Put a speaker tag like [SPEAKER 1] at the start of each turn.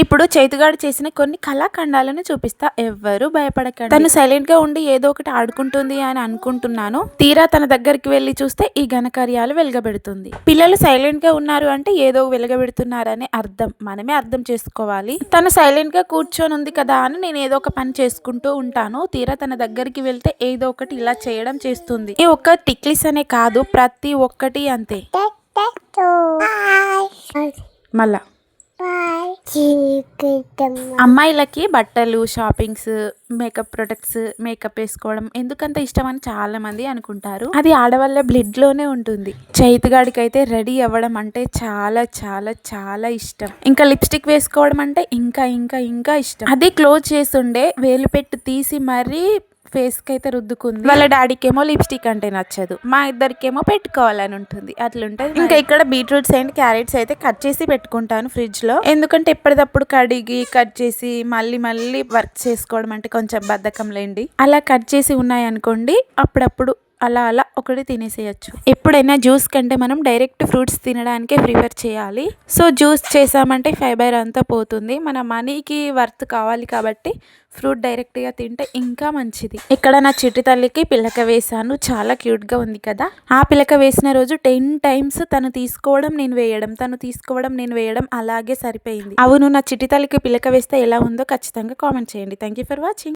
[SPEAKER 1] ఇప్పుడు చైతుగాడు చేసిన కొన్ని కళాఖండాలను చూపిస్తా, ఎవ్వరూ భయపడకండి. తను సైలెంట్ గా ఉండి ఏదో ఒకటి ఆడుకుంటుంది అని అనుకుంటున్నాను. తీరా తన దగ్గరికి వెళ్లి చూస్తే ఈ ఘనకార్యాలు వెలగబెడుతుంది. పిల్లలు సైలెంట్ గా ఉన్నారు అంటే ఏదో వెలగబెడుతున్నారనే అర్థం. మనమే అర్థం చేసుకోవాలి. తను సైలెంట్ గా కూర్చొని ఉంది కదా అని నేను ఏదో ఒక పని చేసుకుంటూ ఉంటాను. తీరా తన దగ్గరికి వెళ్తే ఏదో ఒకటి ఇలా చేయడం చేస్తుంది. ఈ ఒక్క టిక్లిస్ అనే కాదు, ప్రతి ఒక్కటి అంతే. మళ్ళా అమ్మాయిలకి బట్టలు, షాపింగ్స్, మేకప్ ప్రొడక్ట్స్, మేకప్ వేసుకోవడం ఎందుకంత ఇష్టం అని చాలా మంది అనుకుంటారు. అది ఆడవాళ్ళ బ్లడ్ లోనే ఉంటుంది. చైతుగాడికి అయితే రెడీ అవ్వడం అంటే చాలా చాలా చాలా ఇష్టం. ఇంకా లిప్స్టిక్ వేసుకోవడం అంటే ఇంకా ఇంకా ఇంకా ఇష్టం. అది క్లోజ్ చేస్తుండే వేలు పెట్టి తీసి మరీ ఫేస్ కి అయితే రుద్దుకుంది. వాళ్ళ డాడీకి ఏమో లిప్స్టిక్ అంటే నచ్చదు, మా ఇద్దరికేమో పెట్టుకోవాలని ఉంటుంది. అట్లుంటది. ఇంకా ఇక్కడ బీట్రూట్స్ అండ్ క్యారెట్స్ అయితే కట్ చేసి పెట్టుకుంటాను ఫ్రిడ్జ్ లో. ఎందుకంటే ఎప్పటికప్పుడు కడిగి కట్ చేసి మళ్ళీ మళ్ళీ వర్క్ చేసుకోవడం అంటే కొంచెం బద్ధకం లేండి. అలా కట్ చేసి ఉన్నాయి అనుకోండి, అప్పుడప్పుడు అలా అలా ఒకటి తినేసేయచ్చు. ఎప్పుడైనా జ్యూస్ కంటే మనం డైరెక్ట్ ఫ్రూట్స్ తినడానికే ప్రిఫర్ చేయాలి. సో జ్యూస్ చేసామంటే ఫైబర్ అంతా పోతుంది. మన మనీకి వర్త్ కావాలి కాబట్టి ఫ్రూట్ డైరెక్ట్ గా తింటే ఇంకా మంచిది. ఇక్కడ నా చిట్టి తల్లికి పిలక వేసాను, చాలా క్యూట్ గా ఉంది కదా. ఆ పిలక వేసిన రోజు 10 times తను తీసుకోవడం నేను వేయడం, తను తీసుకోవడం నేను వేయడం అలాగే సరిపోయింది. అవును, నా చిట్టి తల్లికి పిలక వేస్తే ఎలా ఉందో ఖచ్చితంగా కామెంట్ చేయండి. Thank you for watching.